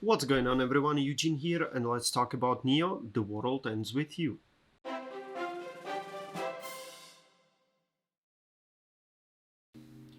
What's going on everyone, Eugene here, and let's talk about Neo, The World Ends With You.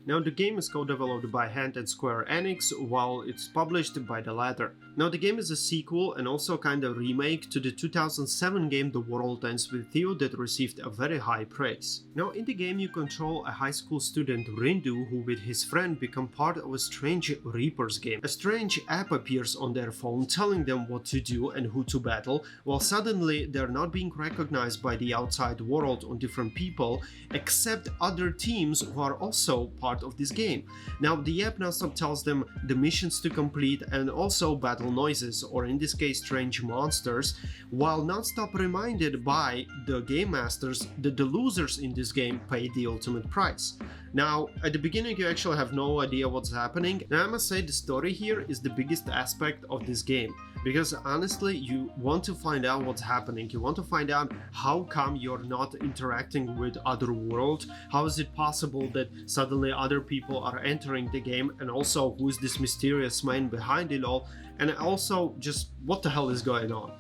Now the game is co-developed by h.a.n.d and Square Enix, while it's published by the latter. Now the game is a sequel and also kind of remake to the 2007 game The World Ends With You that received a very high praise. Now in the game you control a high school student Rindu who with his friend become part of a strange Reapers game. A strange app appears on their phone telling them what to do and who to battle, while suddenly they're not being recognized by the outside world on different people, except other teams who are also part of this game. Now the app NonStop tells them the missions to complete and also battle noises, or in this case strange monsters, while NonStop reminded by the game masters that the losers in this game pay the ultimate price. Now at the beginning you actually have no idea what's happening, and I must say the story here is the biggest aspect of this game, because honestly you want to find out what's happening, you want to find out how come you're not interacting with other world, how is it possible that suddenly other people are entering the game, and also who is this mysterious man behind it all, and also just what the hell is going on.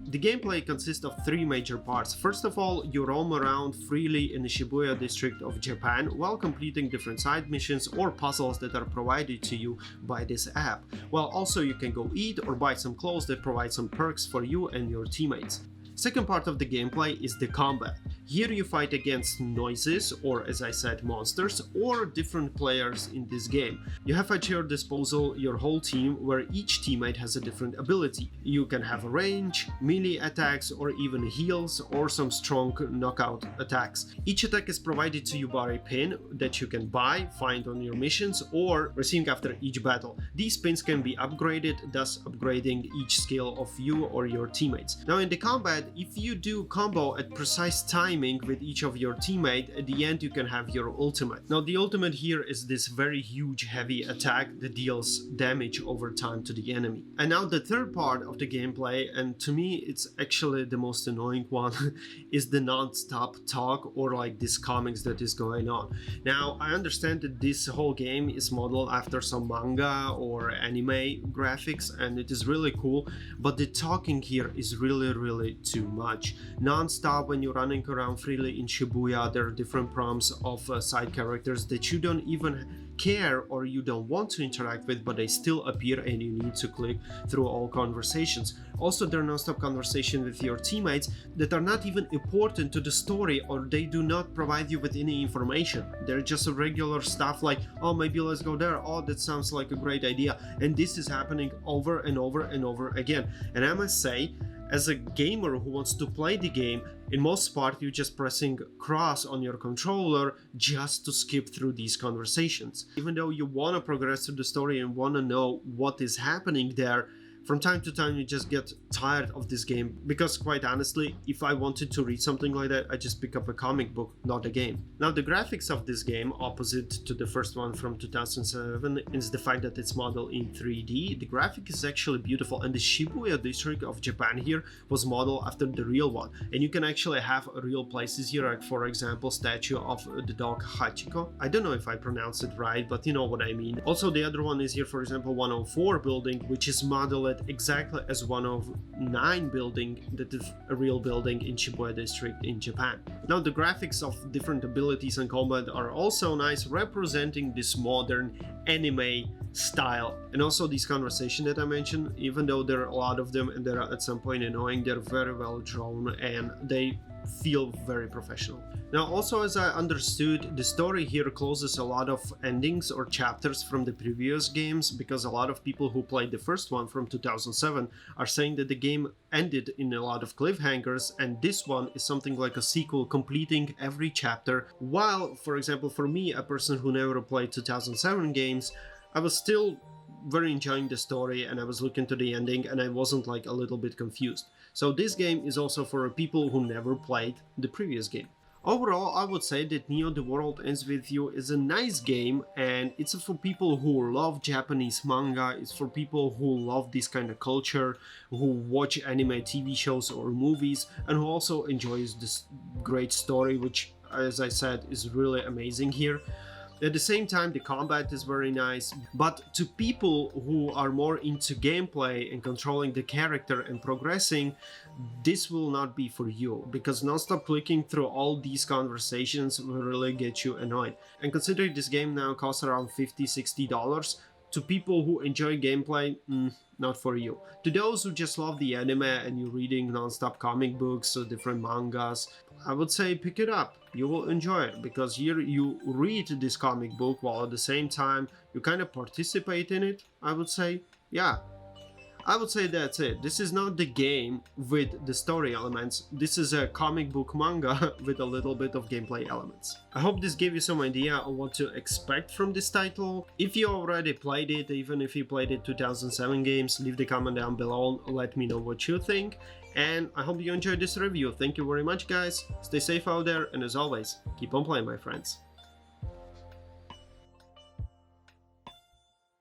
The gameplay consists of three major parts. First of all, you roam around freely in the Shibuya district of Japan while completing different side missions or puzzles that are provided to you by this app. While also you can go eat or buy some clothes that provide some perks for you and your teammates. Second part of the gameplay is the combat. Here you fight against noises, or as I said, monsters, or different players in this game. You have at your disposal your whole team, where each teammate has a different ability. You can have a range, melee attacks, or even heals, or some strong knockout attacks. Each attack is provided to you by a pin that you can buy, find on your missions, or receive after each battle. These pins can be upgraded, thus upgrading each skill of you or your teammates. Now in the combat, if you do combo at precise timing with each of your teammates, at the end you can have your ultimate. Now the ultimate here is this very huge heavy attack that deals damage over time to the enemy. And now the third part of the gameplay, and to me it's actually the most annoying one, is the non-stop talk, or like this comics that is going on. Now I understand that this whole game is modeled after some manga or anime graphics, and it is really cool, but the talking here is really too much. Non-stop when you're running around freely in Shibuya, there are different prompts of side characters that you don't even care or you don't want to interact with, but they still appear and you need to click through all conversations. Also, there are non-stop conversations with your teammates that are not even important to the story, or they do not provide you with any information. They're just regular stuff like, oh, maybe let's go there, oh, that sounds like a great idea, and this is happening over and over again. And I must say, as a gamer who wants to play the game, in most part you're just pressing cross on your controller just to skip through these conversations. Even though you want to progress through the story and want to know what is happening there, from time to time you just get tired of this game, because quite honestly, if I wanted to read something like that, I just pick up a comic book, not a game. Now the graphics of this game, opposite to the first one from 2007, is the fact that it's modeled in 3D. The graphic is actually beautiful, and the Shibuya district of Japan here was modeled after the real one, and you can actually have real places here, like for example statue of the dog Hachiko. I don't know if I pronounced it right, but you know what I mean. Also the other one is here, for example 104 building, which is modeled exactly as 109 building, that is a real building in Shibuya district in Japan. Now the graphics of different abilities and combat are also nice, representing this modern anime style. And also these conversations that I mentioned, even though there are a lot of them and they're at some point annoying, they're very well drawn and they feel very professional. Now also, as I understood, the story here closes a lot of endings or chapters from the previous games, because a lot of people who played the first one from 2007 are saying that the game ended in a lot of cliffhangers, and this one is something like a sequel completing every chapter. While, for example, for me, a person who never played 2007 games, I was still very enjoying the story and I was looking to the ending and I wasn't like a little bit confused. So this game is also for people who never played the previous game. Overall, I would say that Neo The World Ends With You is a nice game, and it's for people who love Japanese manga, it's for people who love this kind of culture, who watch anime TV shows or movies, and who also enjoys this great story, which, as I said, is really amazing here. At the same time, the combat is very nice, but to people who are more into gameplay and controlling the character and progressing, this will not be for you, because non-stop clicking through all these conversations will really get you annoyed. And considering this game now costs around $50-$60, to people who enjoy gameplay, not for you. To those who just love the anime and you're reading non-stop comic books or different mangas, I would say pick it up. You will enjoy it, because here you read this comic book while at the same time you kind of participate in it, I would say. Yeah, I would say that's it. This is not the game with the story elements. This is a comic book manga with a little bit of gameplay elements. I hope this gave you some idea on what to expect from this title. If you already played it, even if you played it 2007 games, leave the comment down below, let me know what you think. And I hope you enjoyed this review. Thank you very much, guys. Stay safe out there, and as always, keep on playing, my friends.